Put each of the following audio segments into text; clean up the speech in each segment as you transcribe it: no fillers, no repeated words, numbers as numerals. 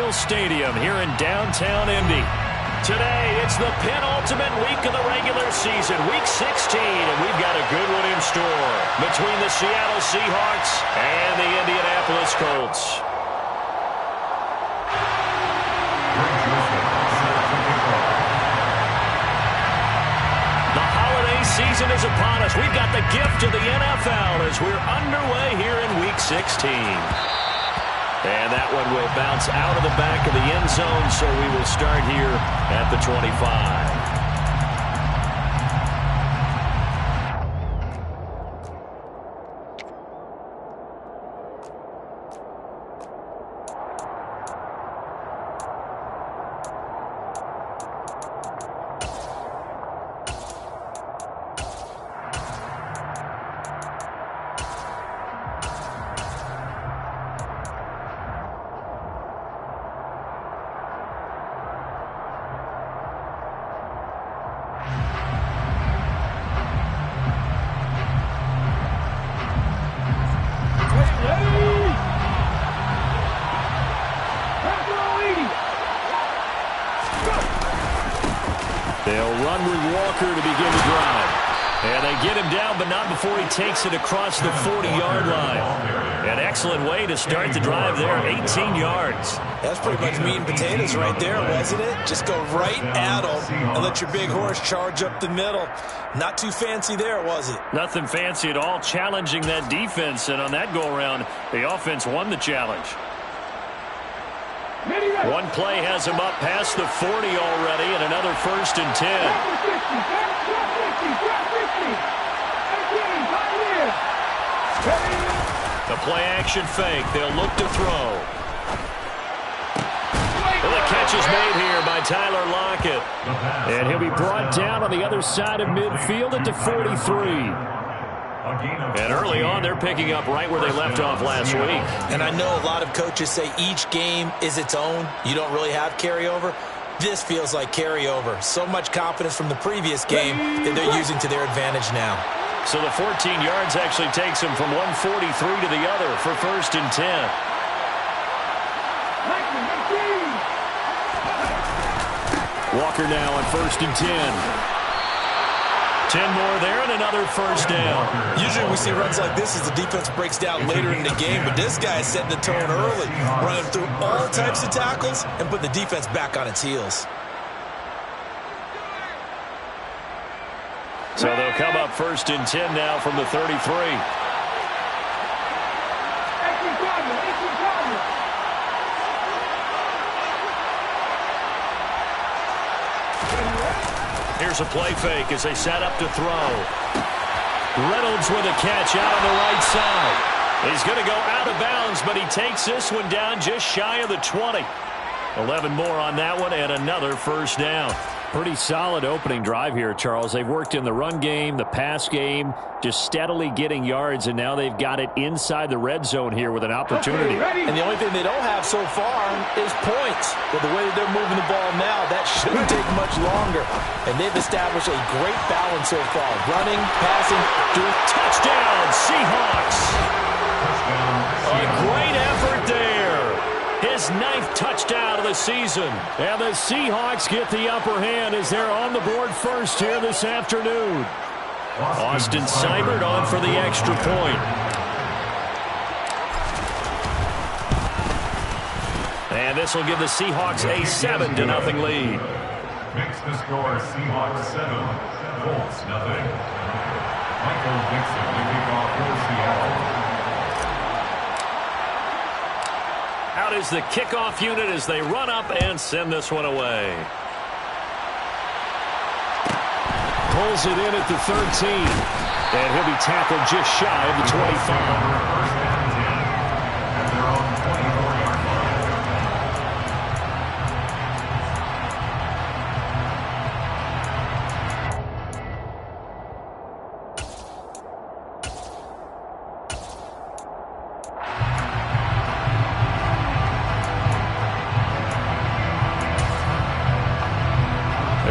Memorial Stadium here in downtown Indy. Today, it's the penultimate week of the regular season, Week 16, and we've got a good one in store between the Seattle Seahawks and the Indianapolis Colts. The holiday season is upon us. We've got the gift of the NFL as we're underway here in Week 16. And that one will bounce out of the back of the end zone, so we will start here at the 25. They'll run with Walker to begin the drive. And they get him down, but not before he takes it across the 40-yard line. An excellent way to start the drive there, 18 yards. That's pretty much meat and potatoes right there, wasn't it? Just go right at him and let your big horse charge up the middle. Not too fancy there, was it? Nothing fancy at all, challenging that defense. And on that go-around, the offense won the challenge. One play has him up past the 40 already, and another 1st and 10. The play-action fake. They'll look to throw. Well, the catch is made here by Tyler Lockett. And he'll be brought down on the other side of midfield at the 43. And early on, they're picking up right where they left off last week. And I know a lot of coaches say each game is its own. You don't really have carryover. This feels like carryover. So much confidence from the previous game that they're using to their advantage now. So the 14 yards actually takes them from 143 to the other for 1st and 10. Walker now on 1st and 10. 10 more there and another 1st down. Usually we see runs like this as the defense breaks down later in the game, but this guy is setting the tone early, running through all types of tackles and put the defense back on its heels. So they'll come up 1st and 10 now from the 33. Here's a play fake as they set up to throw. Reynolds with a catch out on the right side. He's going to go out of bounds, but he takes this one down just shy of the 20. 11 more on that one and another 1st down. Pretty solid opening drive here, Charles. They've worked in the run game, the pass game, just steadily getting yards, and now they've got it inside the red zone here with an opportunity. And the only thing they don't have so far is points. But the way that they're moving the ball now, that shouldn't take much longer. And they've established a great balance so far. Running, passing, doing touchdown, Seahawks. A great effort there. His 9th touchdown of the season. And the Seahawks get the upper hand as they're on the board first here this afternoon. Austin Seibert on for the extra point. And this will give the Seahawks a 7-0 lead. Makes the score Seahawks 7, Colts 0. Michael Dixon will kick off for Seattle. Out is the kickoff unit as they run up and send this one away. Pulls it in at the 13. And he'll be tackled just shy of the 25.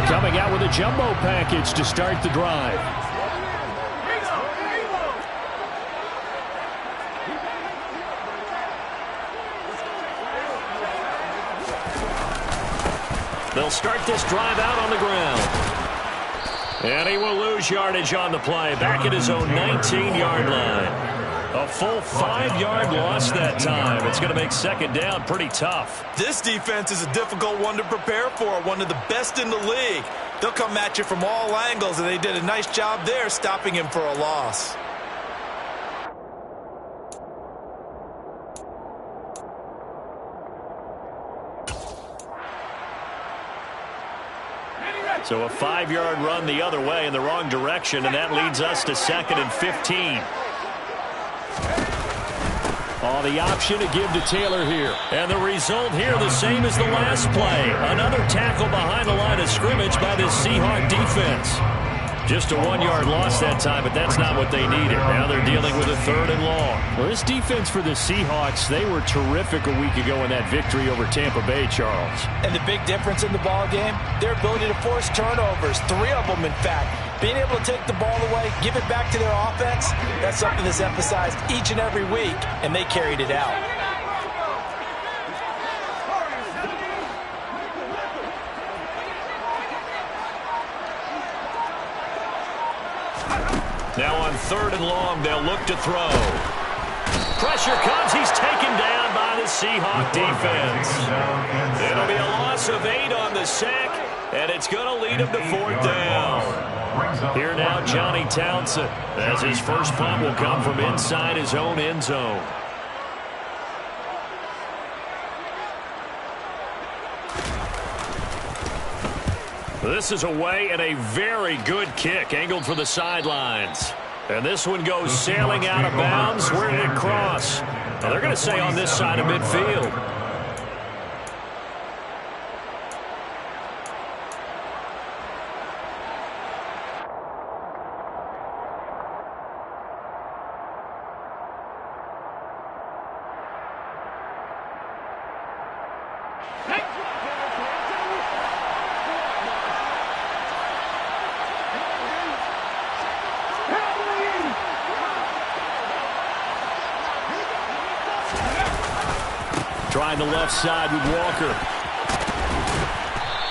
Coming out with a jumbo package to start the drive. They'll start this drive out on the ground. And he will lose yardage on the play. Back at his own 19-yard line. A full 5-yard loss that time. It's going to make second down pretty tough. This defense is a difficult one to prepare for. One of the best in the league. They'll come at you from all angles, and they did a nice job there stopping him for a loss. So a 5-yard run the other way in the wrong direction, and that leads us to 2nd and 15. Oh, the option to give to Taylor here. And the result here the same as the last play. Another tackle behind the line of scrimmage by this Seahawk defense. Just a 1-yard loss that time, but that's not what they needed. Now they're dealing with a 3rd and long. Well, this defense for the Seahawks, they were terrific a week ago in that victory over Tampa Bay, Charles. And the big difference in the ball game, their ability to force turnovers, 3 of them, in fact. Being able to take the ball away, give it back to their offense, that's something that's emphasized each and every week, and they carried it out. Now on 3rd and long, they'll look to throw. Pressure comes. He's taken down by the Seahawk defense. It'll be a loss of 8 on the sack, and it's going to lead him to 4th down. Here now, Johnny Townsend, as his first punt will come from inside his own end zone. This is away and a very good kick, angled for the sidelines. And this one goes sailing out of bounds. Where did it cross? Now they're going to say on this side of midfield. Trying the left side with Walker.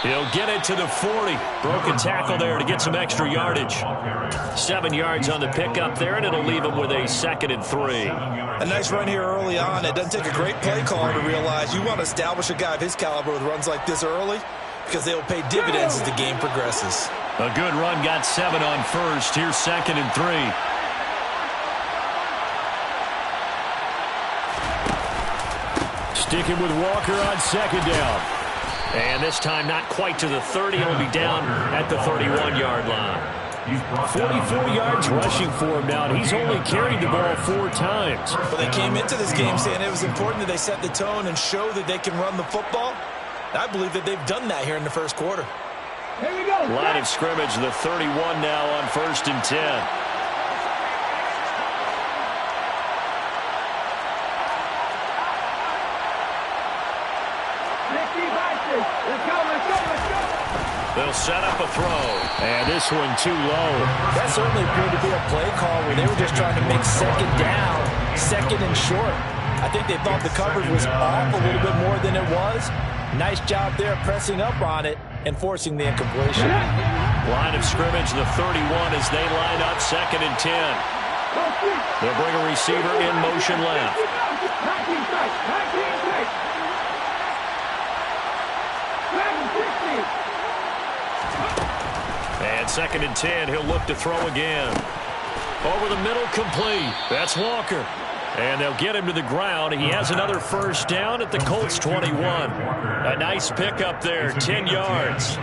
He'll get it to the 40. Broken tackle there to get some extra yardage. 7 yards on the pickup there, and it'll leave him with a 2nd and 3. A nice run here early on. It doesn't take a great play caller to realize you want to establish a guy of his caliber with runs like this early because they will pay dividends as the game progresses. A good run, got 7 on 1st. Here's 2nd and 3. Sticking with Walker on 2nd down. And this time not quite to the 30. It'll be down at the 31-yard line. 44 yards rushing for him now. He's only carried the ball 4 times. Well, they came into this game saying it was important that they set the tone and show that they can run the football. I believe that they've done that here in the first quarter. Here we go. Line of scrimmage, the 31 now on 1st and 10. They'll set up a throw. And this one too low. That certainly appeared to be a play call where they were just trying to make 2nd down, 2nd and short. I think they thought the coverage was off a little bit more than it was. Nice job there pressing up on it and forcing the incompletion. Line of scrimmage, the 31 as they line up 2nd and 10. They'll bring a receiver in motion left. And 2nd and 10, he'll look to throw again. Over the middle, complete. That's Walker. And they'll get him to the ground. He has another 1st down at the Colts 21. A nice pickup there, 10 yards.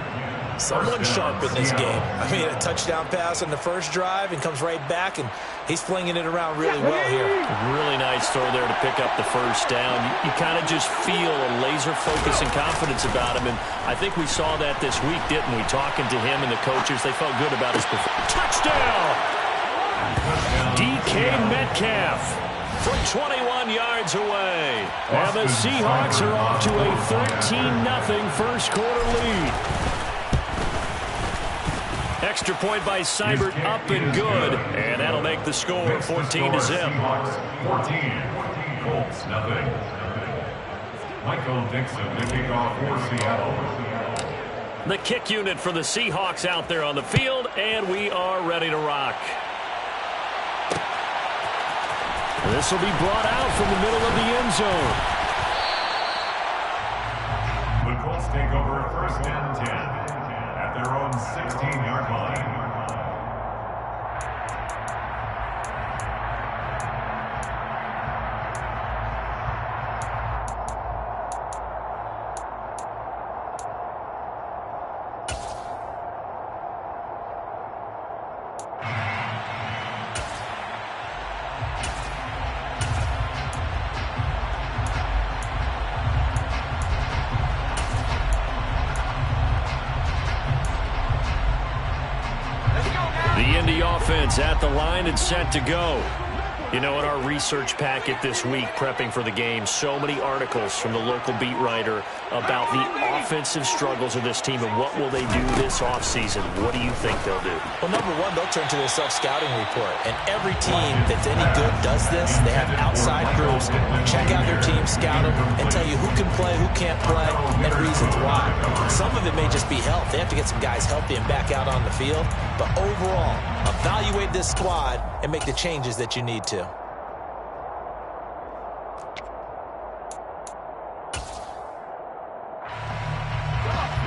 Someone sharp in this game. I mean, a touchdown pass on the first drive and comes right back, and he's flinging it around really well here. Really nice throw there to pick up the 1st down. You kind of just feel a laser focus and confidence about him, and I think we saw that this week, didn't we? Talking to him and the coaches, they felt good about his performance. Touchdown! DK Metcalf from 21 yards away. And the Seahawks are off to a 13-0 first quarter lead. Extra point by Seibert, up and good. And that'll make the score 14-0. 14, Colts, nothing. Michael Dixon to kick off for Seattle. The kick unit for the Seahawks out there on the field, and we are ready to rock. This will be brought out from the middle of the end zone. The Colts take over 1st and 10 at their own 16-yard line. Offense at the line and set to go. You know, in our research packet this week, prepping for the game, so many articles from the local beat writer about the offensive struggles of this team and what will they do this offseason. What do you think they'll do? Well, number one, they'll turn to their self-scouting report. And every team that's any good does this. They have outside groups, check out their team, scout them, and tell you who can play, who can't play, and reasons why. Some of it may just be health. They have to get some guys healthy and back out on the field. But overall, evaluate this squad and make the changes that you need to.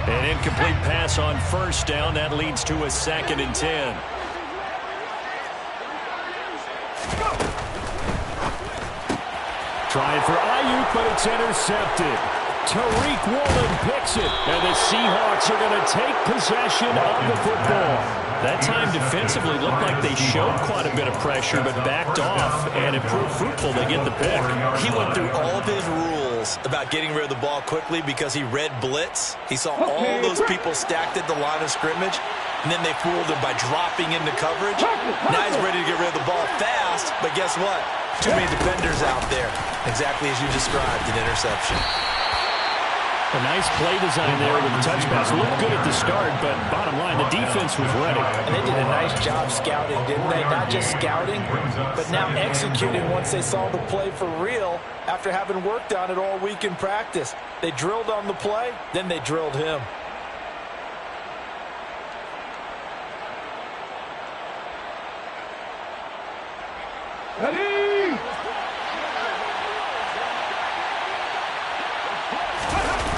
An incomplete pass on 1st down. That leads to a 2nd and 10. Trying for Ayuk, but it's intercepted. Tariq Woolen picks it, and the Seahawks are going to take possession of the football. That time defensively looked like they showed quite a bit of pressure, but backed off, and it proved fruitful. They get the pick. He went through all of his rules about getting rid of the ball quickly because he read blitz. He saw all those people stacked at the line of scrimmage, and then they fooled him by dropping into coverage. Now he's ready to get rid of the ball fast, but guess what? Too many defenders out there. Exactly as you described, an interception. A nice play design there with the touch pass. Looked good at the start, but bottom line, the defense was ready. And they did a nice job scouting, didn't they? Not just scouting, but now executing once they saw the play for real after having worked on it all week in practice. They drilled on the play, then they drilled him. Ready!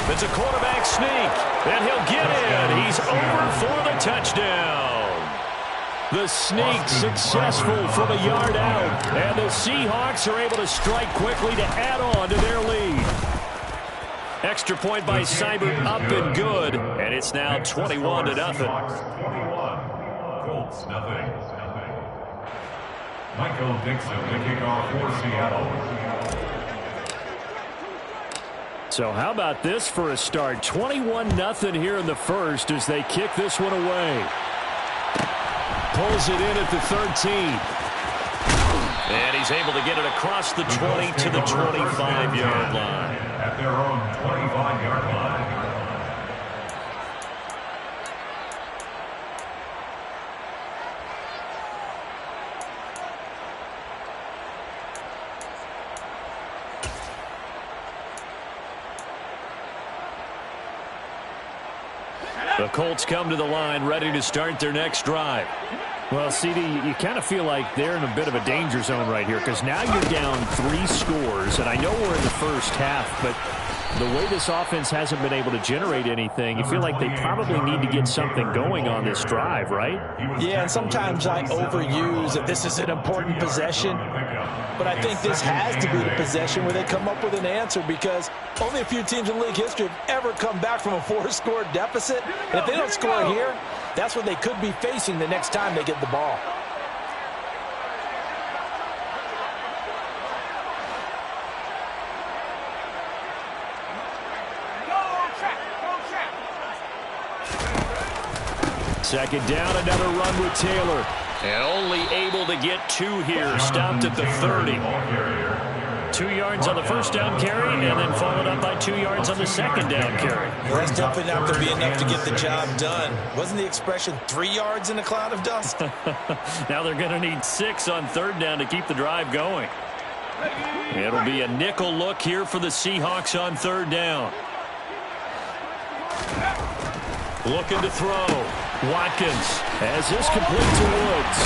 It's a quarterback sneak, and he'll get in. He's over for the touchdown. The sneak successful from a yard out, and the Seahawks are able to strike quickly to add on to their lead. Extra point by Seibert, up and good, and it's now 21-0. 21. Colts, nothing. Michael Dixon to kick off for Seattle. So how about this for a start? 21-0 here in the first as they kick this one away. Pulls it in at the 13. And he's able to get it across the 20 to the 25-yard line. At their own 25-yard line. The Colts come to the line ready to start their next drive. Well, CD, you kind of feel like they're in a bit of a danger zone right here because now you're down 3 scores, and I know we're in the first half, but the way this offense hasn't been able to generate anything, you feel like they probably need to get something going on this drive, right? Yeah, and sometimes I overuse that this is an important possession, but I think this has to be the possession where they come up with an answer because only a few teams in league history have ever come back from a 4-score deficit. And if they don't score here, that's what they could be facing the next time they get the ball. Second down, another run with Taylor. And only able to get 2 here. Stopped at the 30. 2 yards on the first down carry, and then followed up by 2 yards on the second down carry. Well, that's definitely not going to be enough to get the job done. Wasn't the expression 3 yards in a cloud of dust? Now they're going to need 6 on third down to keep the drive going. It'll be a nickel look here for the Seahawks on third down. Looking to throw. Watkins has this complete to Woods.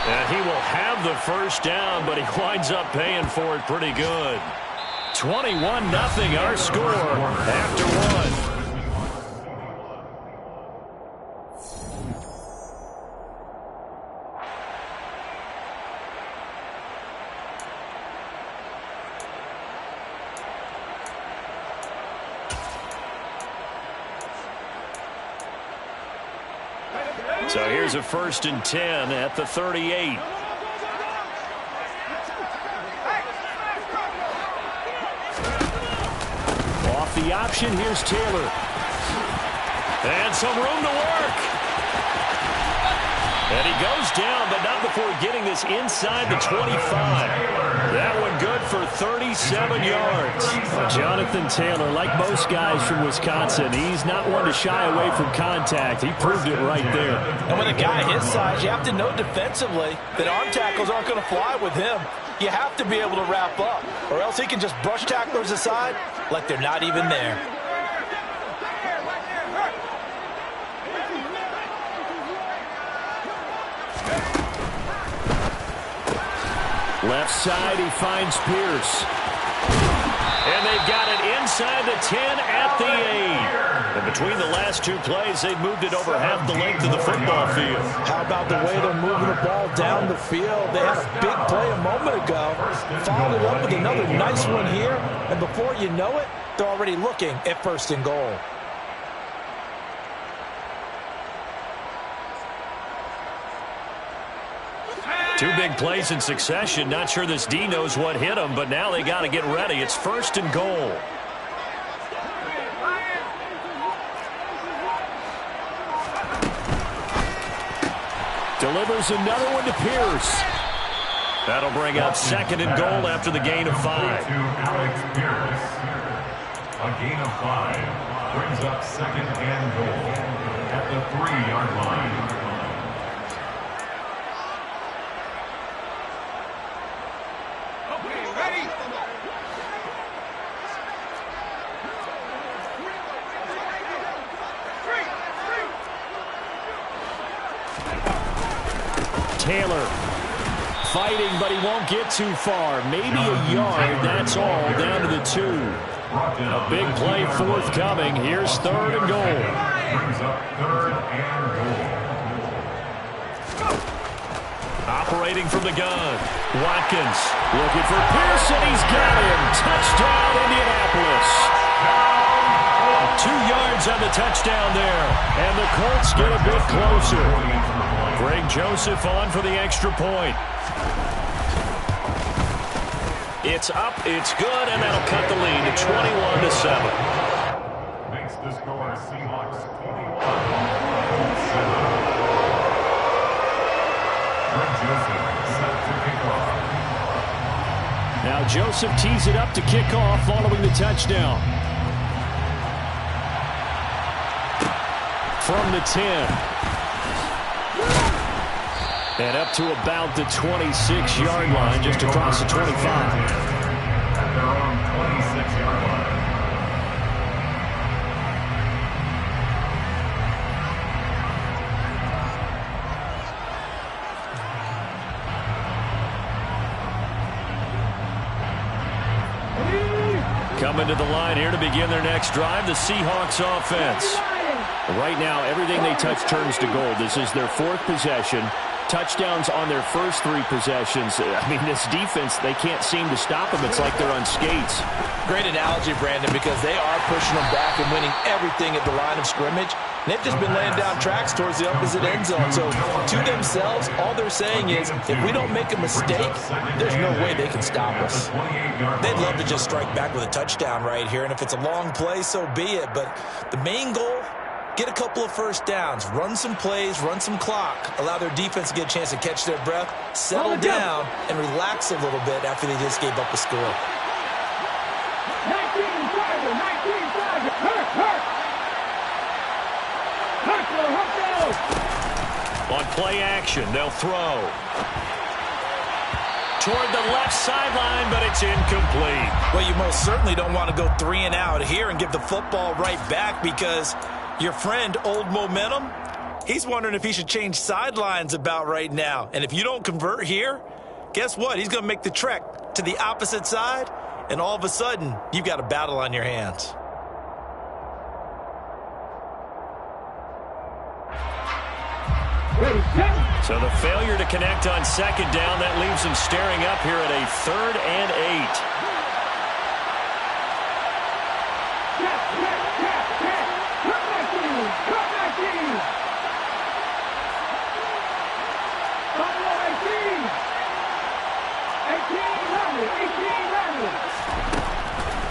And he will have the first down, but he winds up paying for it pretty good. 21-0 our score after one. So here's a 1st and 10 at the 38. Off the option, here's Taylor. And some room to work. And he goes down, but not before getting this inside the 25. That one good for 37 yards. Jonathan Taylor, like most guys from Wisconsin, he's not one to shy away from contact. He proved it right there. And with a guy his size, you have to know defensively that arm tackles aren't going to fly with him. You have to be able to wrap up, or else he can just brush tacklers aside like they're not even there. Left side, he finds Pierce. And they've got it inside the 10 at the 8. And between the last two plays, they've moved it over half the length of the football field. How about the way they're moving the ball down the field? They had a big play a moment ago. Followed it up with another nice one here. And before you know it, they're already looking at 1st and goal. Two big plays in succession. Not sure this D knows what hit him, but now they got to get ready. It's 1st and goal. Delivers another one to Pierce. That'll bring up 2nd and goal after the gain of 5. To Alex Pierce. A gain of 5 brings up 2nd and goal at the 3-yard line. Taylor fighting, but he won't get too far. Maybe a yard, that's all, down to the 2. A big play forthcoming. Here's 3rd and goal. Brings up 3rd and goal. Operating from the gun. Watkins looking for Pearson. He's got him. Touchdown, Indianapolis. 2 yards on the touchdown there. And the Colts get a bit closer. Greg Joseph on for the extra point. It's up, it's good, and that'll cut the lead to 21-7. Makes the score Seahawks 21-7. Greg Joseph set to kick off. Now Joseph tees it up to kick off following the touchdown. From the 10. And up to about the 26-yard line, just across the 25. At their own 26-yard line. Coming to the line here to begin their next drive, the Seahawks offense. Right now, everything they touch turns to gold. This is their 4th possession. Touchdowns on their first 3 possessions. I mean, this defense, they can't seem to stop them. It's like they're on skates. Great analogy, Brandon, because they are pushing them back and winning everything at the line of scrimmage. They've just been laying down tracks towards the opposite end zone. So to themselves, all they're saying is, if we don't make a mistake, there's no way they can stop us. They'd love to just strike back with a touchdown right here. And if it's a long play, so be it. But the main goal, get a couple of first downs, run some plays, run some clock, allow their defense to get a chance to catch their breath, settle down, and relax a little bit after they just gave up a score. 19 On play action, they'll throw. toward the left sideline, but it's incomplete. Well, you most certainly don't want to go 3 and out here and give the football right back, because your friend, Old Momentum, he's wondering if he should change sidelines about right now. And if you don't convert here, guess what? He's going to make the trek to the opposite side, and all of a sudden, you've got a battle on your hands. So the failure to connect on second down, that leaves them staring up here at a 3rd and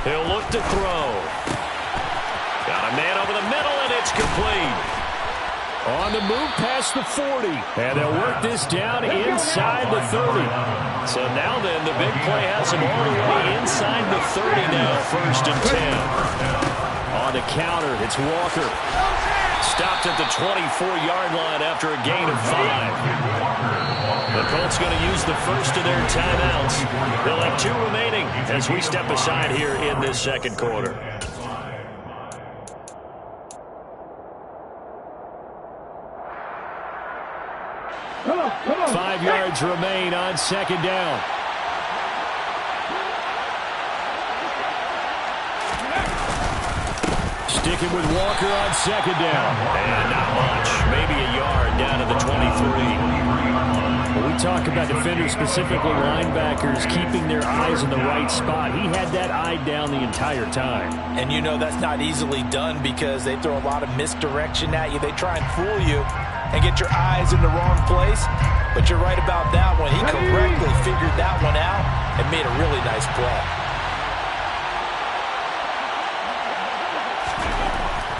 8. He'll look to throw. Got a man over the middle, and it's complete. On the move past the 40. And they'll work this down inside the 30. So now then, the big play has him all the way inside the 30 now, 1st and 10. On the counter, it's Walker. Stopped at the 24-yard line after a gain of 5. The Colts going to use the first of their timeouts. They'll have 2 remaining as we step aside here in this second quarter. 5 yards remain on second down. Sticking with Walker on second down. And not much. Maybe a yard down to the 23. When we talk about defenders, specifically linebackers, keeping their eyes in the right spot, he had that eye down the entire time. And you know that's not easily done, because they throw a lot of misdirection at you. They try and fool you and get your eyes in the wrong place. But you're right about that one. He correctly figured that one out and made a really nice play.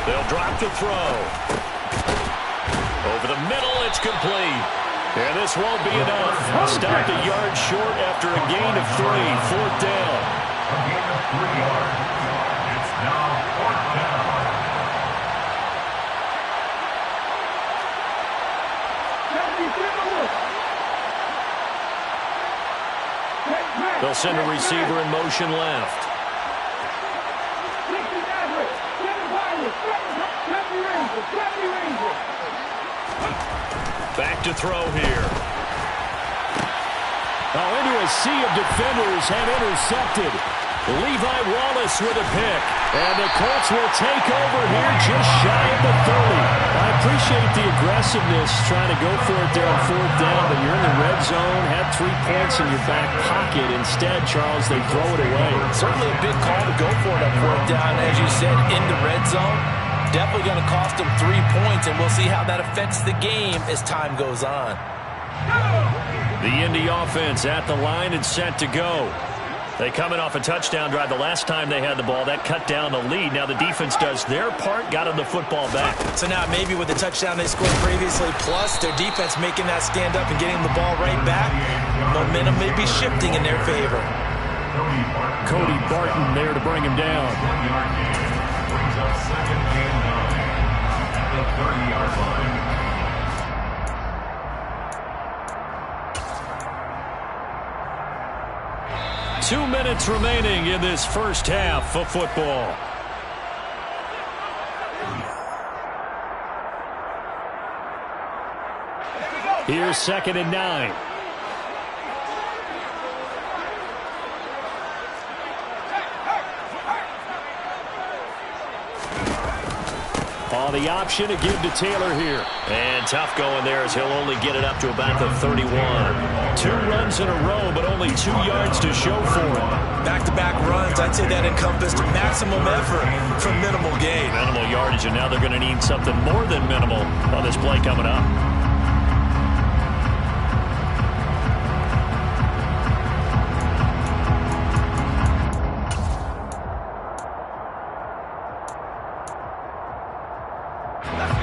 They'll drop to throw. Over the middle, it's complete. And this won't be enough. Stopped a yard short after a gain of 3. 4th down. A gain of 3 yards. It's now 4th down. They'll send a receiver in motion left. Back to throw here. Oh, into a sea of defenders have intercepted. Levi Wallace with a pick. And the Colts will take over here just shy of the 30. I appreciate the aggressiveness trying to go for it there on 4th down, but you're in the red zone, had 3 points in your back pocket. Instead, Charles, they throw it away. Certainly a big call to go for it on 4th down, as you said, in the red zone. Definitely going to cost them 3 points, and we'll see how that affects the game as time goes on. The Indy offense at the line and set to go. They come in off a touchdown drive the last time they had the ball. That cut down the lead. Now the defense does their part, got them the football back. So now maybe with the touchdown they scored previously, plus their defense making that stand up and getting the ball right back, momentum may be shifting in their favor. Cody Barton there to bring him down. Brings up 2nd and 9 at the 30-yard line. Two minutes remaining in this first half of football. Here's 2nd and 9. On the option to give to Taylor here. And tough going there as he'll only get it up to about the 31. 2 runs in a row, but only 2 yards to show for it. Back-to-back runs, I'd say that encompassed maximum effort for minimal gain. Minimal yardage, and now they're going to need something more than minimal on this play coming up.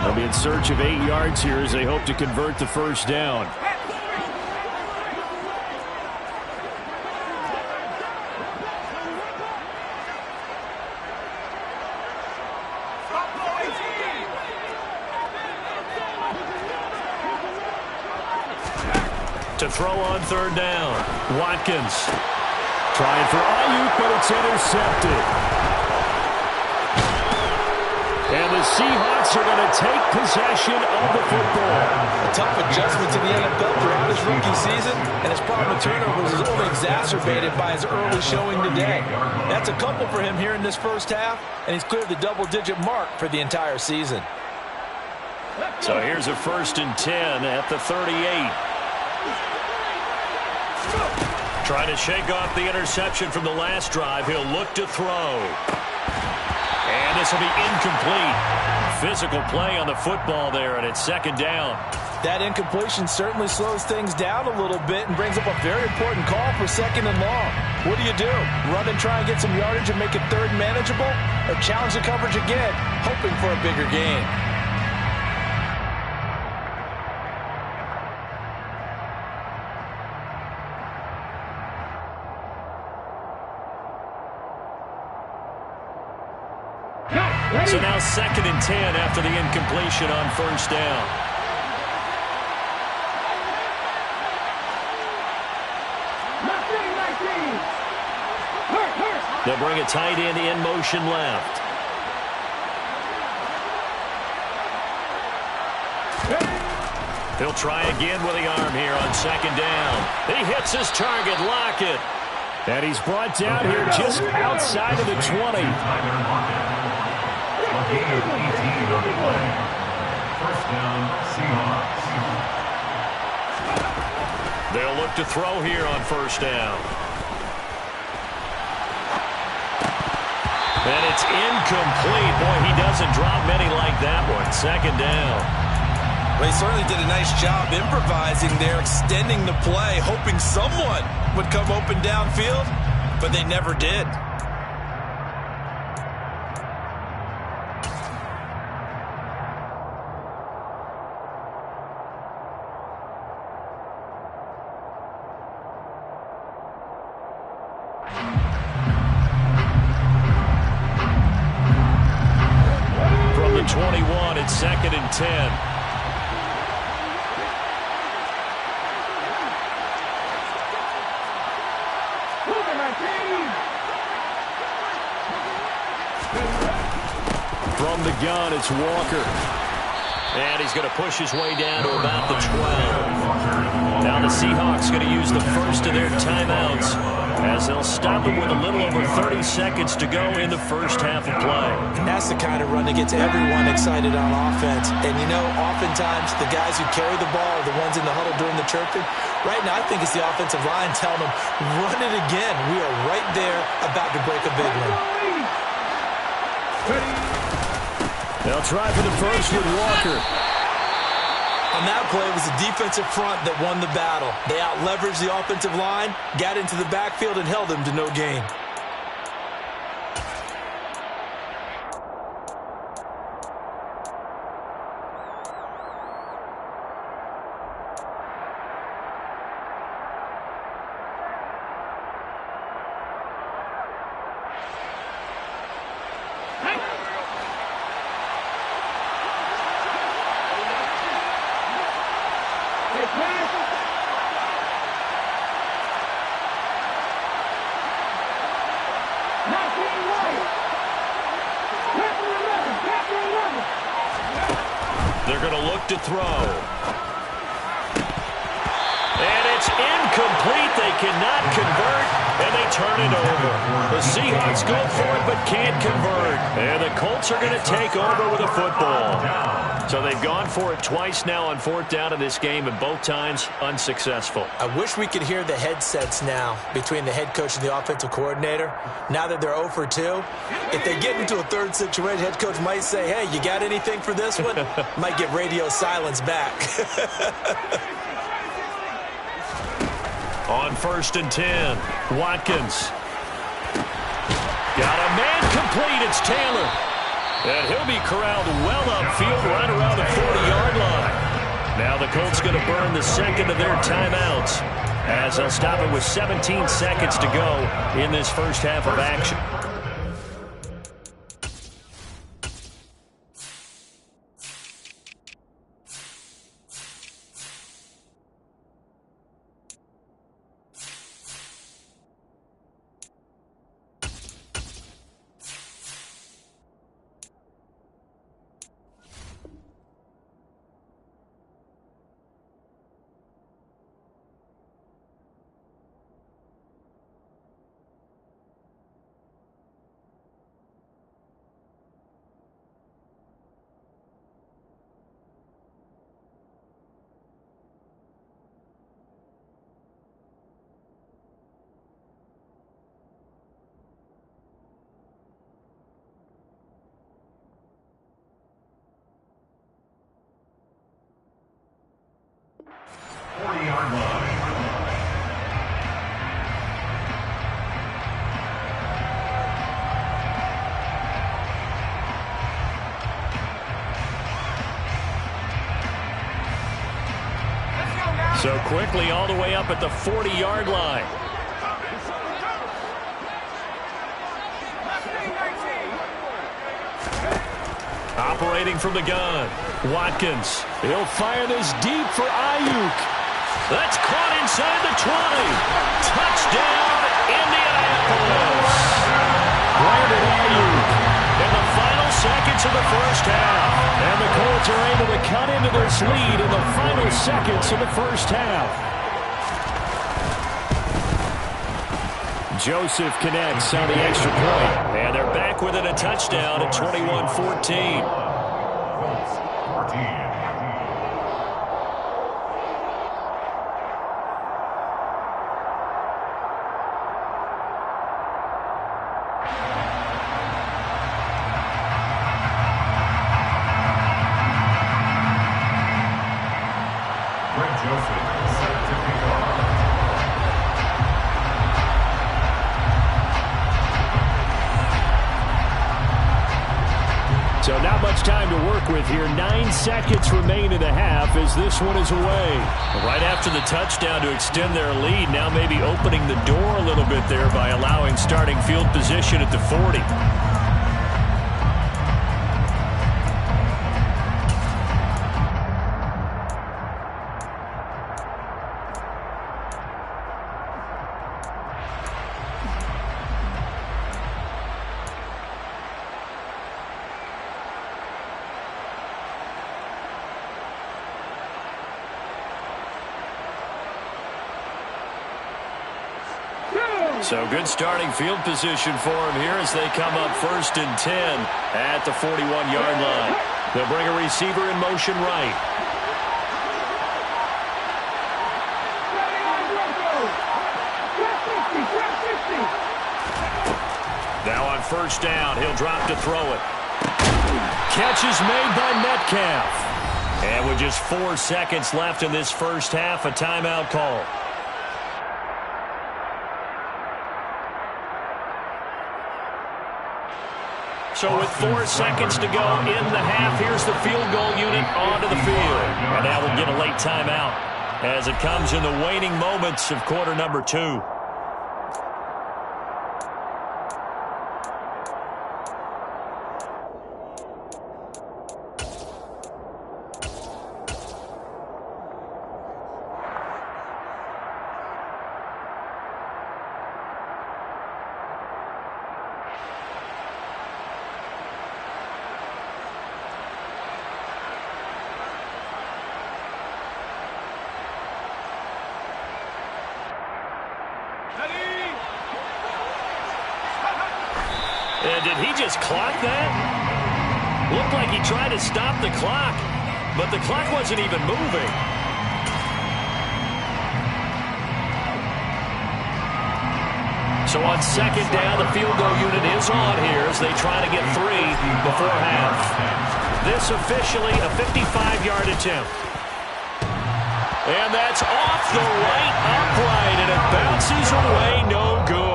They'll be in search of 8 yards here as they hope to convert the first down. To throw on third down. Watkins. Trying for Ayuk, but it's intercepted. And the Seahawks are going to take possession of the football. A tough adjustment to the NFL throughout his rookie season, and his problem with turnovers is only exacerbated by his early showing today. That's a couple for him here in this first half, and he's cleared the double-digit mark for the entire season. So here's a 1st and 10 at the 38. Trying to shake off the interception from the last drive. He'll look to throw. And this will be incomplete. Physical play on the football there, and it's 2nd down. That incompletion certainly slows things down a little bit and brings up a very important call for 2nd and long. What do? Run and try and get some yardage and make it 3rd manageable? Or challenge the coverage again, hoping for a bigger gain? So now 2nd and 10 after the incompletion on 1st down. They'll bring a tight end in motion left. He'll try again with the arm here on 2nd down. He hits his target, Lockett. And he's brought down here just outside of the 20. A gain of 18 on the play. 1st down, Seahawks. They'll look to throw here on 1st down. And it's incomplete. Boy, he doesn't drop many like that one. 2nd down. Well, he certainly did a nice job improvising there, extending the play, hoping someone would come open downfield, but they never did. From the 21, it's 2nd and 10. From the gun, it's Walker. And he's going to push his way down to about the 12. Now the Seahawks going to use the first of their timeouts as they'll stop it with a little over 30 seconds to go in the first half of play. And that's the kind of run that gets everyone excited on offense. And, you know, oftentimes the guys who carry the ball are the ones in the huddle doing the chirping. Right now, I think it's the offensive line telling them, run it again. We are right there about to break a big one. They'll try for the first with Walker. On that play, it was the defensive front that won the battle. They out-leveraged the offensive line, got into the backfield, and held them to no gain. They're going to look to throw. And it's incomplete. They cannot convert, and they turn it over. The Seahawks go for it but can't convert. And the Colts are going to take over with a football. So they've gone for it twice now on 4th down in this game, and both times unsuccessful. I wish we could hear the headsets now between the head coach and the offensive coordinator. Now that they're 0 for 2, if they get into a third situation, head coach might say, hey, you got anything for this one? Might get radio silence back. On 1st and 10, Watkins. Got a man complete. It's Taylor. And he'll be corralled well upfield right around the 40-yard line. Now the Colts going to burn the second of their timeouts as they'll stop it with 17 seconds to go in this first half of action. So quickly all the way up at the 40-yard line. Operating from the gun. Watkins. He'll fire this deep for Ayuk. That's caught inside the 20. Touchdown, Indianapolis. Brandon Ayuk in the final seconds of the first half. And the Colts are able to cut into this lead in the final seconds of the first half. Joseph connects on the extra point. And they're back within a touchdown at 21-14. So not much time to work with here. 9 seconds remain in the half as this one is away. Right after the touchdown to extend their lead, now maybe opening the door a little bit there by allowing starting field position at the 40. So good starting field position for him here as they come up 1st and 10 at the 41-yard line. They'll bring a receiver in motion right. Now on 1st down, he'll drop to throw it. Catch is made by Metcalf. And with just 4 seconds left in this first half, a timeout call. So with 4 seconds to go in the half, here's the field goal unit onto the field. And now we'll get a late timeout as it comes in the waning moments of quarter number 2. And did he just clock that? Looked like he tried to stop the clock, but the clock wasn't even moving. So on 2nd down, the field goal unit is on here as they try to get 3 before half. This officially a 55-yard attempt. And that's off the right upright, and it bounces away, no good.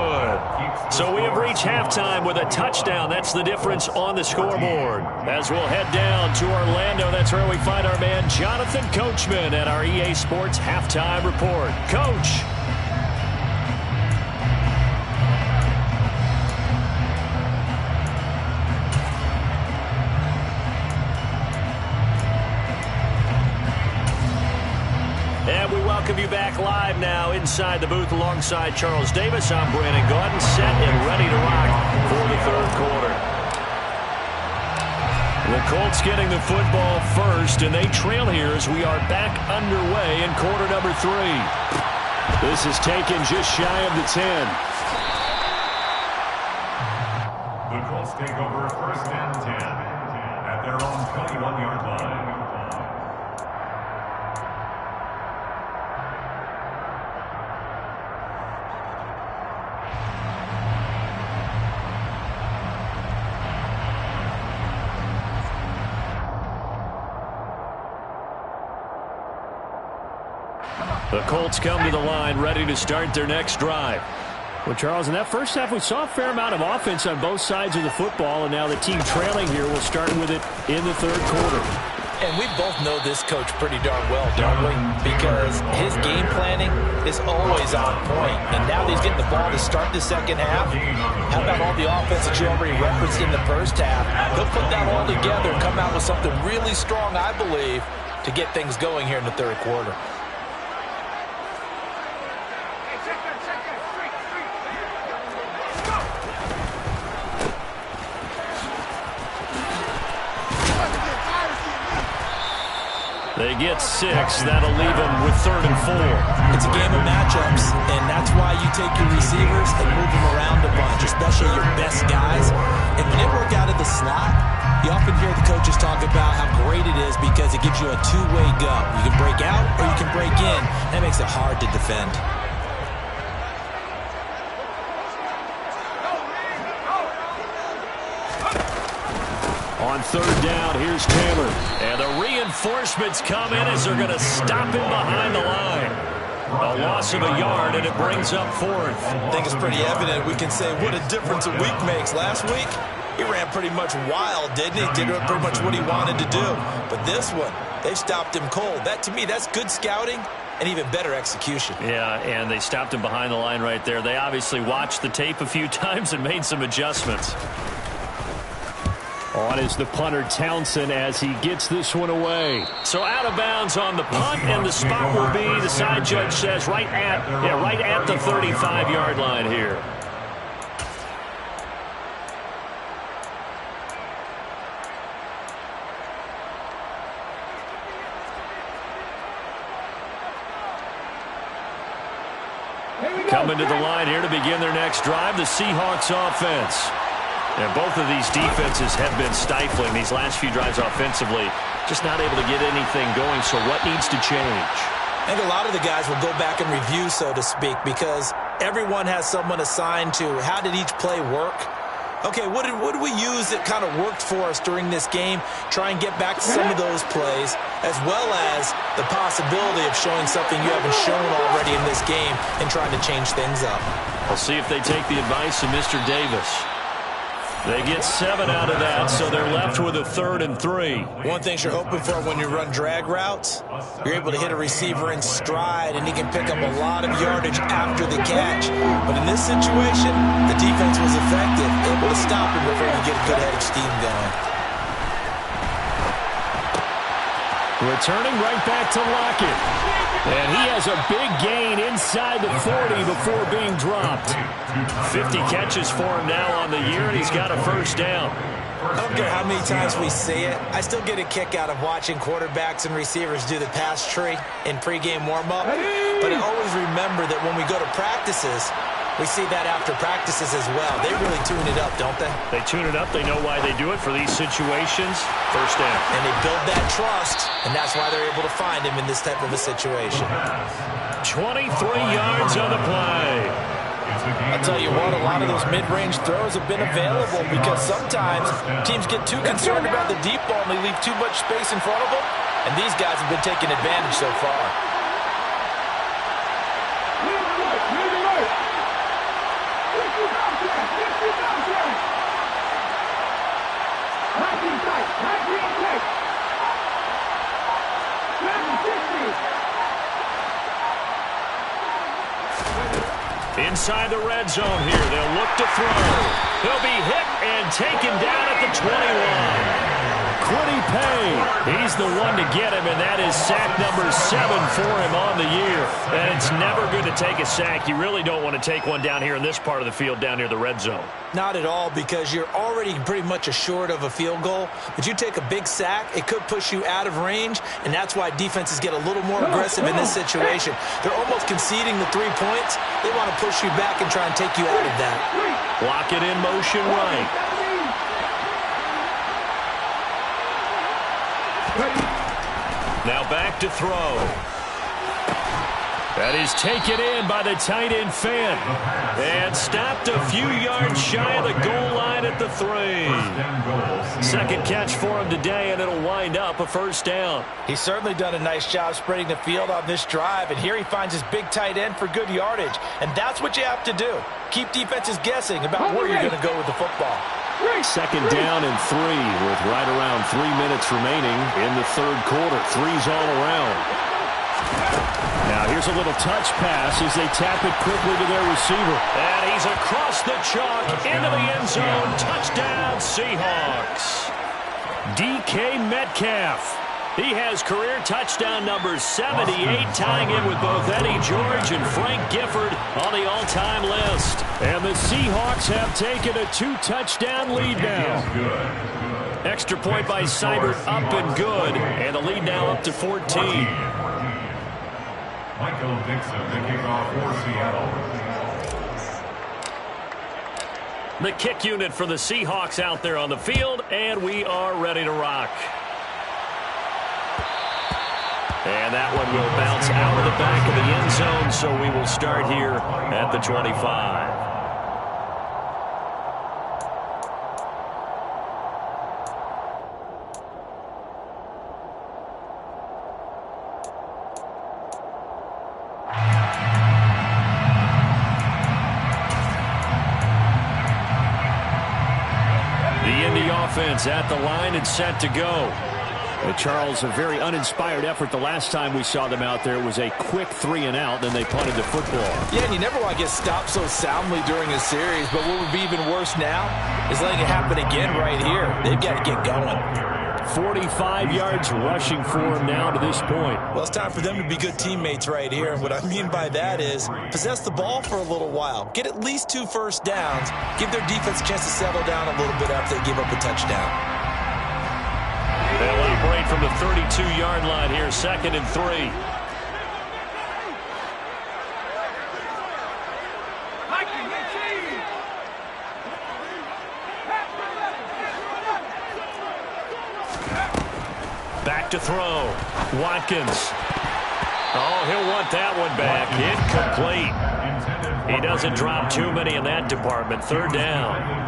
So we have reached halftime with a touchdown. That's the difference on the scoreboard. As we'll head down to Orlando, that's where we find our man Jonathan Coachman at our EA Sports Halftime Report. Coach. And we welcome you back live now inside the booth alongside Charles Davis. I'm Brandon Gaudin, set and ready to rock for the 3rd quarter. The Colts getting the football first, and they trail here as we are back underway in quarter number 3. This is taken just shy of the 10. The Colts take over 1st and 10 at their own 21-yard line. The Colts come to the line ready to start their next drive. Well, Charles, in that first half, we saw a fair amount of offense on both sides of the football, and now the team trailing here will start with it in the 3rd quarter. And we both know this coach pretty darn well, don't we? Because his game planning is always on point. And now that he's getting the ball to start the second half, how about all the offense that you already referenced in the first half? He'll put that all together and come out with something really strong, I believe, to get things going here in the third quarter. They get 6. That'll leave them with 3rd and 4. It's a game of matchups, and that's why you take your receivers and move them around a bunch, especially your best guys. And when it worked out of the slot, you often hear the coaches talk about how great it is because it gives you a two-way go. You can break out or you can break in. That makes it hard to defend. On 3rd down, here's Taylor. And the reinforcements come in as they're going to stop him behind the line. A loss of a yard, and it brings up 4th. I think it's pretty evident. We can say what a difference a week makes. Last week, he ran pretty much wild, didn't he? Did pretty much what he wanted to do. But this one, they stopped him cold. That, to me, that's good scouting and even better execution. Yeah, and they stopped him behind the line right there. They obviously watched the tape a few times and made some adjustments. On is the punter, Townsend, as he gets this one away. So out of bounds on the punt, and the spot will be, the side judge says, right at the 35-yard line here. Coming to the line here to begin their next drive, the Seahawks offense. And both of these defenses have been stifling these last few drives offensively. Just not able to get anything going, so what needs to change? I think a lot of the guys will go back and review, so to speak, because everyone has someone assigned to how did each play work. Okay, what did we use that kind of worked for us during this game? Try and get back to some of those plays, as well as the possibility of showing something you haven't shown already in this game and trying to change things up. We'll see if they take the advice of Mr. Davis. They get 7 out of that, so they're left with a 3rd and 3. One thing you're hoping for when you run drag routes, you're able to hit a receiver in stride, and he can pick up a lot of yardage after the catch. But in this situation, the defense was effective, able to stop him before he get a good head of steam going. Returning right back to Lockett. And he has a big gain inside the 40 before being dropped. 50 catches for him now on the year, and he's got a 1st down. I don't care how many times we say it, I still get a kick out of watching quarterbacks and receivers do the pass tree in pregame warm-up. But I always remember that when we go to practices, we see that after practices as well. They really tune it up, don't they? They tune it up. They know why they do it for these situations. 1st down. And they build that trust, and that's why they're able to find him in this type of a situation. 23 yards on the play. I'll tell you what, a lot of those mid-range throws have been available because sometimes teams get too concerned about the deep ball and they leave too much space in front of them, and these guys have been taking advantage so far. Inside the red zone here, they'll look to throw. He'll be hit and taken down at the 21. Quiddy Pay, he's the one to get him, and that is sack number 7 for him on the year. And it's never good to take a sack. You really don't want to take one down here in this part of the field, down near the red zone. Not at all, because you're already pretty much assured of a field goal. But you take a big sack, it could push you out of range, and that's why defenses get a little more aggressive in this situation. They're almost conceding the 3 points. They want to push you back and try and take you out of that. Lock it in motion right. Now back to throw. That is taken in by the tight end Finn. And stopped a few yards shy of the goal line at the 3. Second catch for him today, and it'll wind up a 1st down. He's certainly done a nice job spreading the field on this drive, and here he finds his big tight end for good yardage. And that's what you have to do. Keep defenses guessing about where you're going to go with the football. Second down and 3 with right around 3 minutes remaining in the third quarter. Threes all around. Now here's a little touch pass as they tap it quickly to their receiver. And he's across the chalk into the end zone. Touchdown, Seahawks. DK Metcalf. He has career touchdown number 78, tying in with both Eddie George and Frank Gifford on the all-time list. And the Seahawks have taken a 2-touchdown lead now. Extra point by Seibert, up and good. And the lead now up to 14. Michael Dixon, the kickoff for Seattle. The kick unit for the Seahawks out there on the field, and we are ready to rock. And that one will bounce out of the back of the end zone, so we will start here at the 25. The Indy offense at the line and set to go. Charles, a very uninspired effort the last time we saw them out there. It was a quick 3-and-out, then they punted the football. Yeah, and you never want to get stopped so soundly during a series, but what would be even worse now is letting it happen again right here. They've got to get going. 45 yards rushing for him now to this point. Well, it's time for them to be good teammates right here, and what I mean by that is possess the ball for a little while. Get at least 2 first downs. Give their defense a chance to settle down a little bit after they give up a touchdown. They'll operate from the 32-yard line here, 2nd and 3. Back to throw. Watkins. Oh, he'll want that one back. Incomplete. He doesn't drop too many in that department. 3rd down.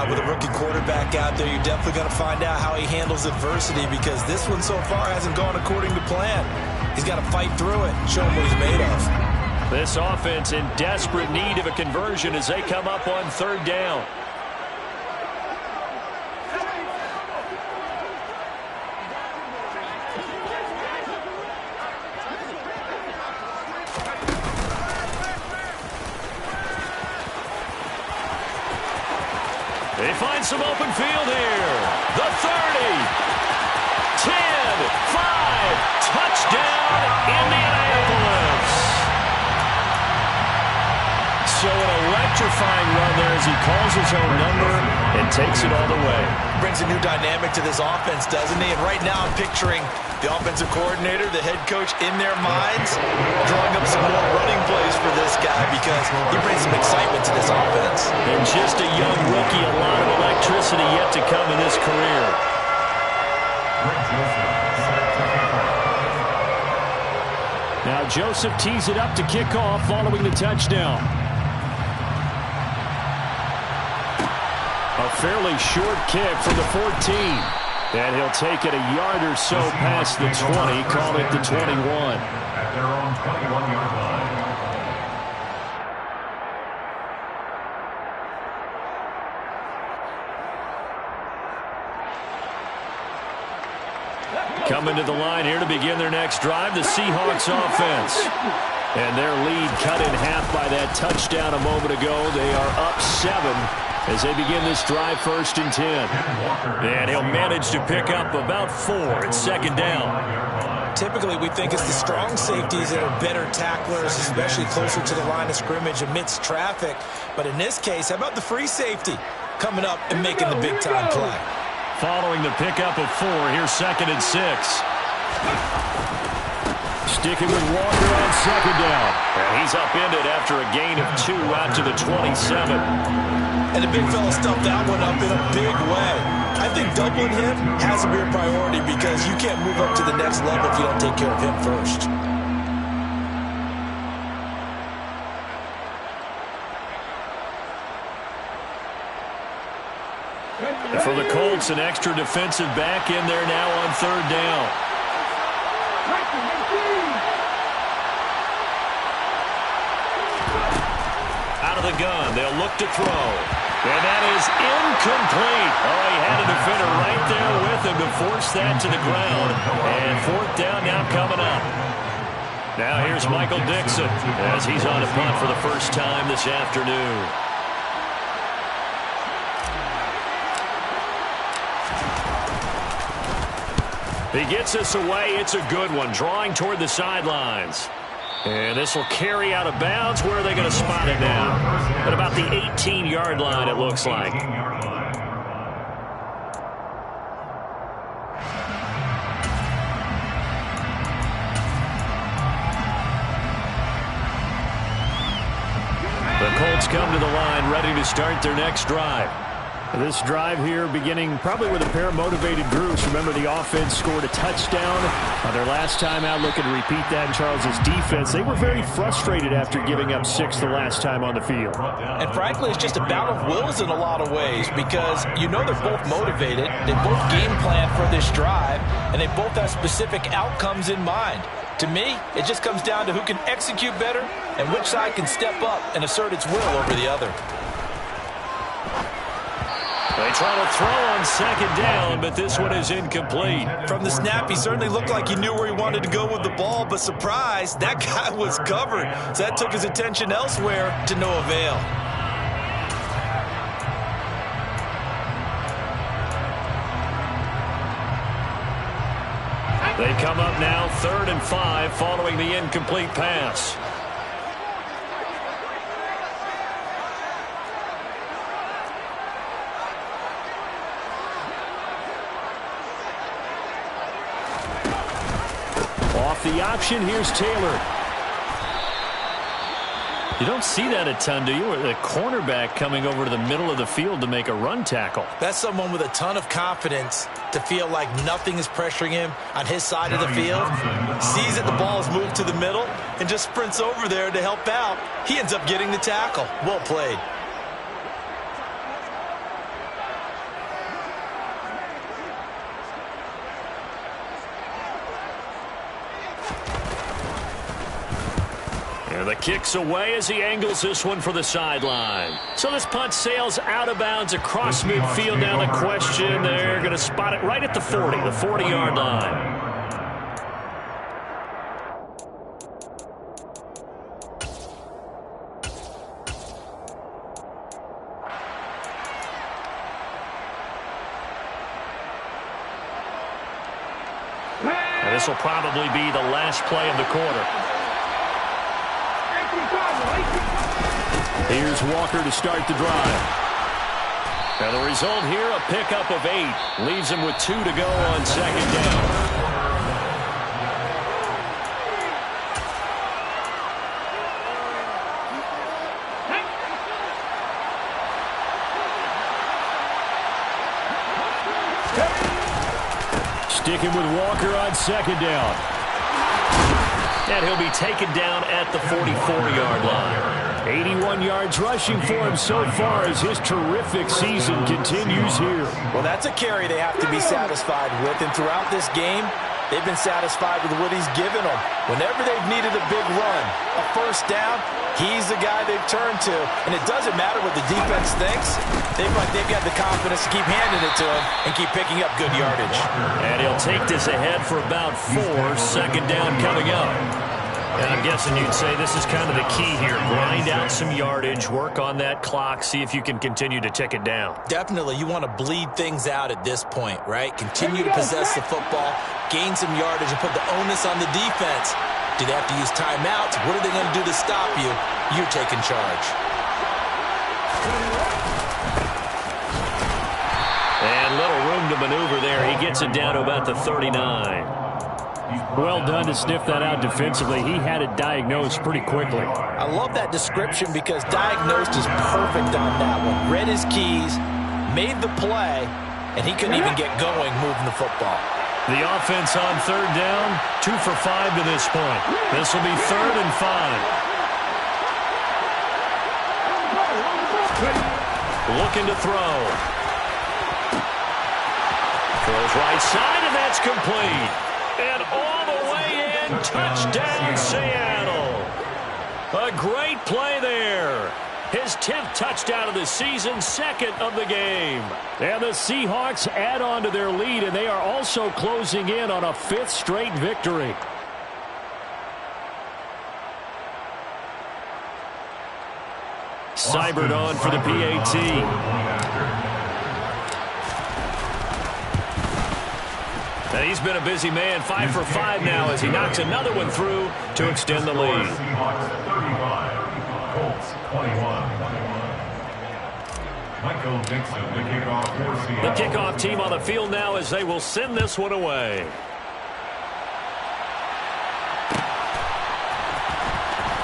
With a rookie quarterback out there, you're definitely going to find out how he handles adversity, because this one so far hasn't gone according to plan. He's got to fight through it, show him what he's made of. This offense in desperate need of a conversion as they come up on 3rd down. They find some open field here. The 30, 10, 5, touchdown, Indianapolis. So an electrifying run there as he calls his own number and takes it all the way. Brings a new dynamic to this offense, doesn't he? And right now I'm picturing the offensive coordinator, the head coach in their minds, drawing up some more running plays for this guy, because he brings some excitement to this offense. And just a young rookie, a lot of electricity yet to come in his career. Now Joseph tees it up to kick off following the touchdown. A fairly short kick from the 14. And he'll take it a yard or so past the 20, call it the 21. At their own 21-yard line. Coming to the line here to begin their next drive, the Seahawks offense. And their lead cut in half by that touchdown a moment ago. They are up 7 as they begin this drive, 1st and 10. And he'll manage to pick up about 4 at 2nd down. Typically, we think it's the strong safeties that are better tacklers, especially closer to the line of scrimmage amidst traffic. But in this case, how about the free safety coming up and making the big-time play? Following the pickup of 4, here's 2nd and 6. Sticking with Walker on 2nd down. And he's upended after a gain of 2 out to the 27. And the big fella stuffed that one up in a big way. I think doubling him has to be a priority, because you can't move up to the next level if you don't take care of him first. And for the Colts, an extra defensive back in there now on 3rd down. Out of the gun, they'll look to throw. And that is incomplete. Oh, he had a defender right there with him to force that to the ground. And fourth down now coming up. Now here's Michael Dixon as he's on a punt for the first time this afternoon. He gets this away. It's a good one, drawing toward the sidelines. And this will carry out of bounds. Where are they going to spot it now? At about the 18-yard line, it looks like. The Colts come to the line, ready to start their next drive. This drive here beginning probably with a pair of motivated groups. Remember, the offense scored a touchdown on their last time out, looking to repeat that in Charles's defense. They were very frustrated after giving up 6 the last time on the field. And frankly, it's just a battle of wills in a lot of ways because you know they're both motivated. They both game plan for this drive, and they both have specific outcomes in mind. To me, it just comes down to who can execute better and which side can step up and assert its will over the other. They try to throw on second down, but this one is incomplete. From the snap, he certainly looked like he knew where he wanted to go with the ball, but surprise, that guy was covered. So that took his attention elsewhere to no avail. They come up now 3rd and 5 following the incomplete pass. Off the option, here's Taylor. You don't see that a ton, do you? The cornerback coming over to the middle of the field to make a run tackle. That's someone with a ton of confidence to feel like nothing is pressuring him on his side of the field. Sees that the ball is moved to the middle and just sprints over there to help out. He ends up getting the tackle. Well played. And the kick's away as he angles this one for the sideline. So this punt sails out of bounds across midfield. Now the question, they're going to spot it right at the 40, the 40-yard line. And this will probably be the last play of the quarter. Here's Walker to start the drive. Now the result here, a pickup of 8. Leaves him with 2 to go on second down. Sticking with Walker on second down. And he'll be taken down at the 44-yard line. 81 yards rushing for him so far as his terrific season continues here. Well, that's a carry they have to be satisfied with. And throughout this game, they've been satisfied with what he's given them. Whenever they've needed a big run, a first down, he's the guy they've turned to. And it doesn't matter what the defense thinks. They've got the confidence to keep handing it to him and keep picking up good yardage. And he'll take this ahead for about 4. Second down coming up. And I'm guessing you'd say this is kind of the key here. Grind out some yardage, work on that clock, see if you can continue to tick it down. Definitely, you want to bleed things out at this point, right? Continue to possess the football, gain some yardage, and put the onus on the defense. Do they have to use timeouts? What are they going to do to stop you? You're taking charge. And little room to maneuver there. He gets it down to about the 39. Well done to sniff that out defensively. He had it diagnosed pretty quickly. I love that description because diagnosed is perfect on that one. Read his keys, made the play, and he couldn't even get going moving the football. The offense on third down, 2 for 5 to this point. This will be 3rd and 5. Looking to throw. Throws right side, and that's complete. And all the way in, touchdown Seattle. A great play there. His 10th touchdown of the season, second of the game. And the Seahawks add on to their lead, and they are also closing in on a 5th straight victory. Seibert on for the PAT. And he's been a busy man, 5 for 5 now as he knocks another one through to extend the lead. The kickoff team on the field now as they will send this one away.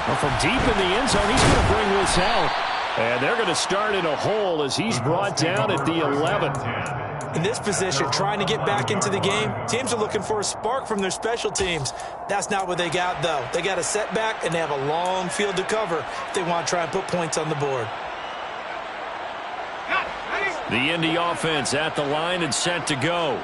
Well, from deep in the end zone, he's going to bring this out. And they're going to start in a hole as he's brought down at the 11. In this position, trying to get back into the game, teams are looking for a spark from their special teams. That's not what they got, though. They got a setback, and they have a long field to cover if they want to try and put points on the board. The Indy offense at the line and set to go.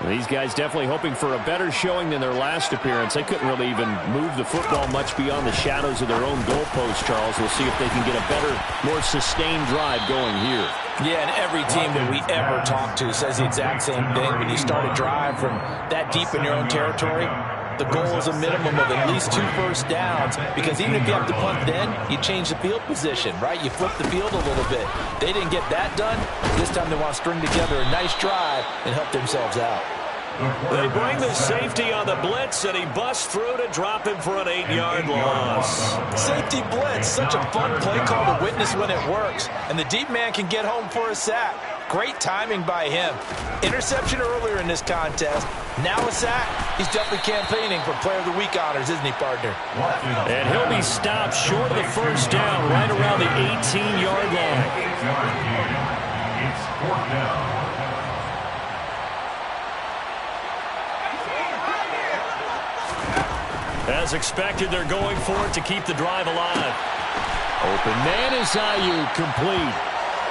These guys definitely hoping for a better showing than their last appearance. They couldn't really even move the football much beyond the shadows of their own goalpost, Charles. We'll see if they can get a better, more sustained drive going here. Yeah, and every team that we ever talk to says the exact same thing. When you start a drive from that deep in your own territory, the goal is a minimum of at least 2 first downs, because even if you have to punt then, you change the field position, right? You flip the field a little bit. They didn't get that done. This time they want to string together a nice drive and help themselves out. They bring the safety on the blitz, and he busts through to drop him for an 8-yard loss. Safety blitz, such a fun play call to witness when it works. And the deep man can get home for a sack. Great timing by him. Interception earlier in this contest. Now a sack. He's definitely campaigning for Player of the Week honors, isn't he, partner? And he'll be stopped short of the first down right around the 18-yard line. It's 4th down. As expected, they're going for it to keep the drive alive. Open man is Ayuk, complete.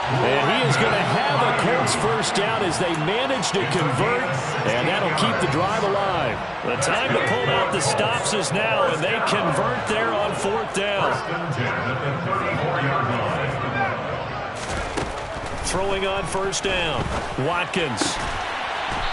And he is going to have a Colts first down as they manage to convert, and that'll keep the drive alive. The time to pull out the stops is now, and they convert there on 4th down. Throwing on first down, Watkins.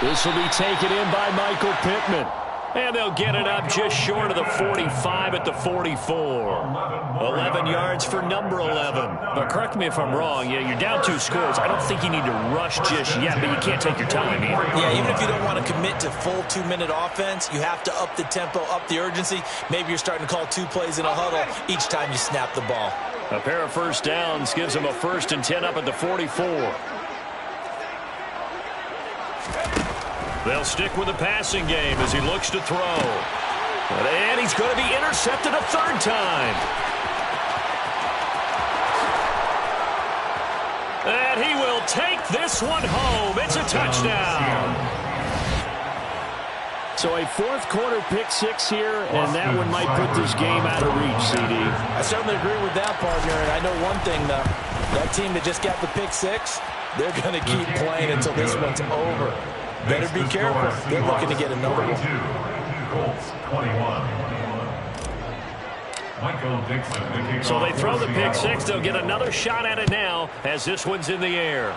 This will be taken in by Michael Pittman. And they'll get it up just short of the 45 at the 44. 11 yards for number 11. But correct me if I'm wrong. Yeah, you're down 2 scores. I don't think you need to rush just yet, but you can't take your time either. Yeah, even if you don't want to commit to full 2-minute offense, you have to up the tempo, up the urgency. Maybe you're starting to call 2 plays in a huddle each time you snap the ball. A pair of first downs gives them a 1st and 10 up at the 44. They'll stick with the passing game as he looks to throw. And he's going to be intercepted a 3rd time. And he will take this one home. It's a touchdown. So a 4th quarter pick 6 here, and that one might put this game out of reach, CD. I certainly agree with that, partner. And I know one thing, though. That team that just got the pick 6, they're going to keep playing until this one's over. Better be careful. They're looking to get another one. Colts 21. Michael Dixon. So they throw the pick 6. They'll get another shot at it now as this one's in the air.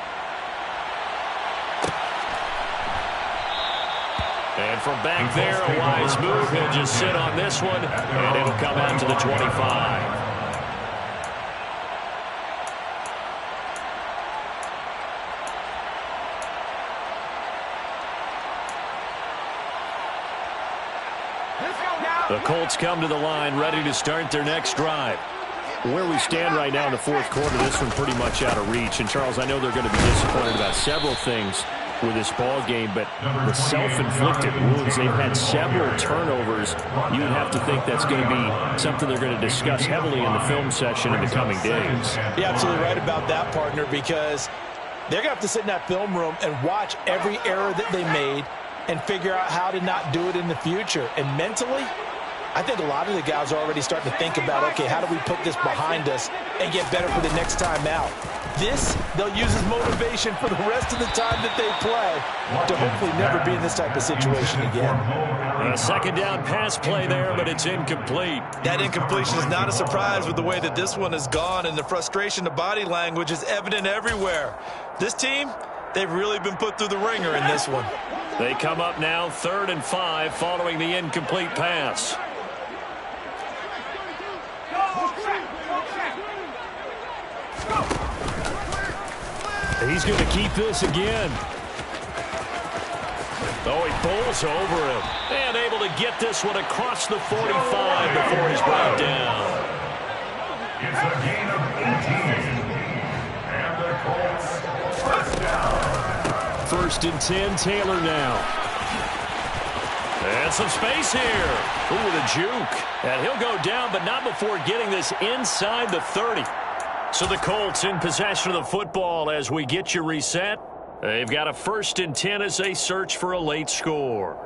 And from back there, a wise move. He'll just sit on this one, and it'll come out to the 25. The Colts come to the line, ready to start their next drive. Where we stand right now in the 4th quarter, this one pretty much out of reach. And, Charles, I know they're going to be disappointed about several things with this ball game, but the self-inflicted wounds, they've had several turnovers. You would have to think that's going to be something they're going to discuss heavily in the film session in the coming days. You're absolutely right about that, partner, because they're going to have to sit in that film room and watch every error that they made and figure out how to not do it in the future. And mentally, I think a lot of the guys are already starting to think about, okay, how do we put this behind us and get better for the next time out? This, they'll use as motivation for the rest of the time that they play to hopefully never be in this type of situation again. A second down pass play there, but it's incomplete. That incompletion is not a surprise with the way that this one has gone, and the frustration, the body language is evident everywhere. This team, they've really been put through the ringer in this one. They come up now 3rd and 5 following the incomplete pass. He's going to keep this again. Oh, he bowls over him. And able to get this one across the 45 before he's brought down. It's a gain of 18. And the Colts first down. 1st and 10, Taylor now. And some space here. Ooh, with a juke. And he'll go down, but not before getting this inside the 30. So the Colts in possession of the football as we get you reset. They've got a 1st and 10 as they search for a late score.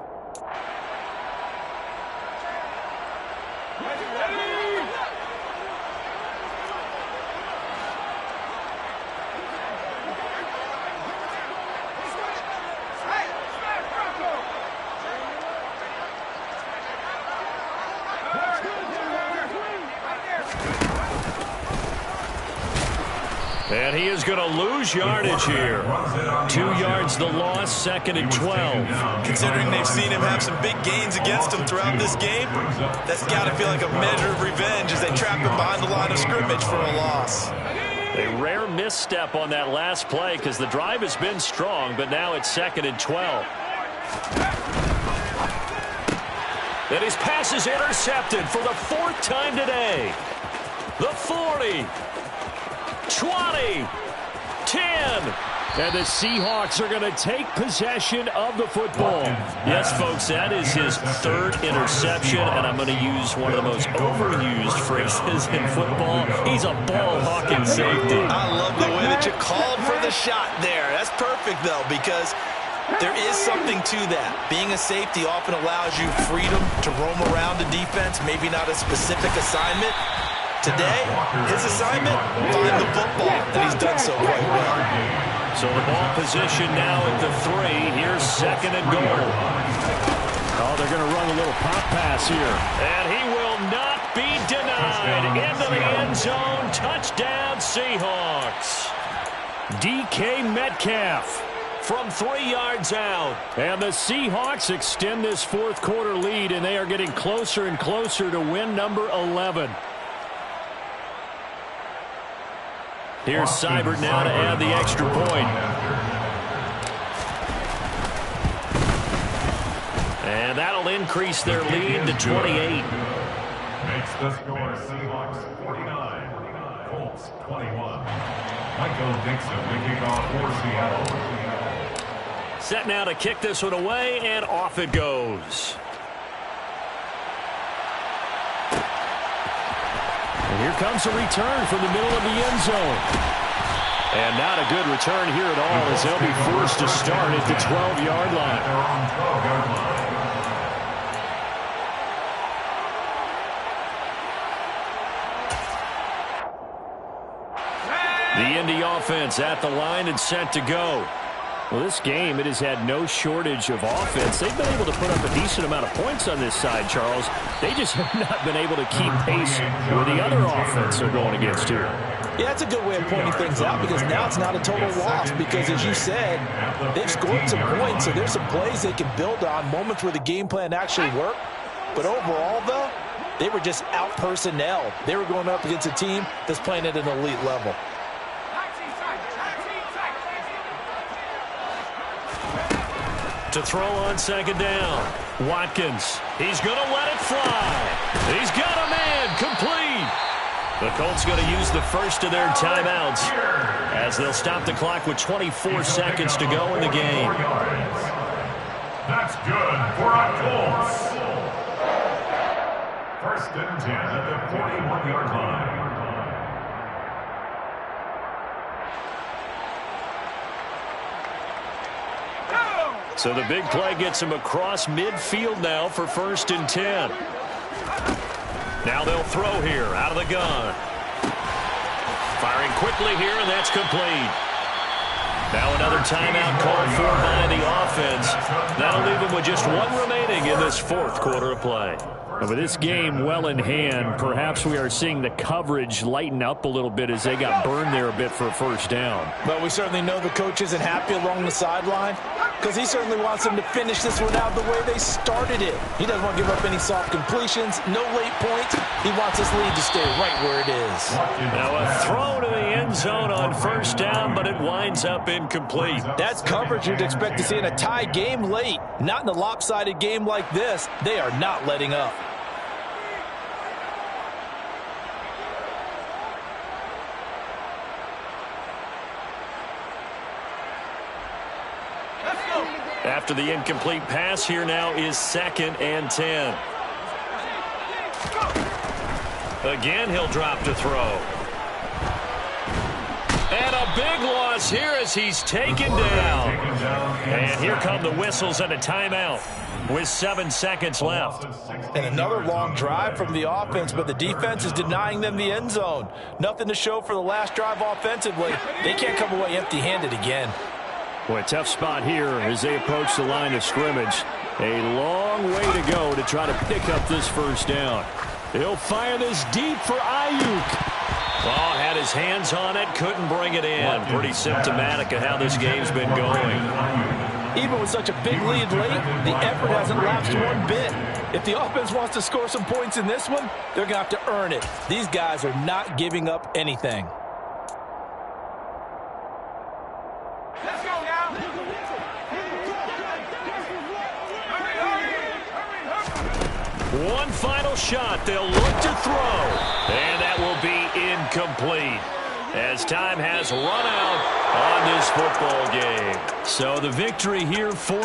And he is going to lose yardage here. 2 yards the loss, 2nd and 12. Considering they've seen him have some big gains against him throughout this game, that's got to feel like a measure of revenge as they trap him behind the line of scrimmage for a loss. A rare misstep on that last play because the drive has been strong, but now it's 2nd and 12. And his pass is intercepted for the 4th time today. The 40. 20, 10. And the Seahawks are going to take possession of the football. Yes, folks, that is his 3rd interception, and I'm going to use one of the most overused phrases in football. He's a ball-hawking safety. I love the way that you called for the shot there. That's perfect, though, because there is something to that. Being a safety often allows you freedom to roam around the defense, maybe not a specific assignment. Today, his assignment, find the football, and he's done so quite well. So the ball position now at the 3. Here's 2nd and goal. Oh, they're going to run a little pop pass here. And he will not be denied. Into the end zone. Touchdown, Seahawks. DK Metcalf from 3 yards out. And the Seahawks extend this 4th quarter lead, and they are getting closer and closer to win number 11. Here's Seibert now to add the extra point. And that'll increase their lead to 28. Makes the score Seahawks 49, Colts 21. Michael Dixon to kick off for Seattle. Set now to kick this one away, and off it goes. And here comes a return from the middle of the end zone. And not a good return here at all as they'll be forced to start at the 12-yard line. The Indy offense at the line and set to go. Well, this game, it has had no shortage of offense. They've been able to put up a decent amount of points on this side, Charles. They just have not been able to keep pace with the other offense they're going against here. Yeah, that's a good way of pointing things out because now it's not a total loss because, as you said, they've scored some points, so there's some plays they can build on, moments where the game plan actually worked. But overall, though, they were just out-personnelled. They were going up against a team that's playing at an elite level. To throw on 2nd down. Watkins. He's going to let it fly. He's got a man complete. The Colts going to use the first of their timeouts as they'll stop the clock with 24 seconds to go in the game. That's good for our Colts. 1st and 10 at the 41-yard line. So the big play gets him across midfield now for 1st and 10. Now they'll throw here out of the gun. Firing quickly here, and that's complete. Now another timeout called for by the offense. That'll leave them with just one remaining in this fourth quarter of play. And with this game well in hand, perhaps we are seeing the coverage lighten up a little bit as they got burned there a bit for a first down. But we certainly know the coach isn't happy along the sideline because he certainly wants them to finish this one out the way they started it. He doesn't want to give up any soft completions, no late points. He wants this lead to stay right where it is. Now a throw to the end zone on first down, but it winds up incomplete. That's coverage you'd expect to see in a tie game late. Not in a lopsided game like this. They are not letting up. After the incomplete pass, here now is 2nd and 10. Again, he'll drop to throw. And a big loss here as he's taken down. And here come the whistles and a timeout with 7 seconds left. And another long drive from the offense, but the defense is denying them the end zone. Nothing to show for the last drive offensively. They can't come away empty-handed again. Boy, tough spot here as they approach the line of scrimmage. A long way to go to try to pick up this first down. He'll fire this deep for Ayuk. Oh, had his hands on it, couldn't bring it in. Pretty symptomatic of how this game's been going. Even with such a big lead late, the effort hasn't lapsed one bit. If the offense wants to score some points in this one, they're going to have to earn it. These guys are not giving up anything. Let's go now. One final shot. They'll look to throw. And that will be incomplete as time has run out on this football game. So the victory here for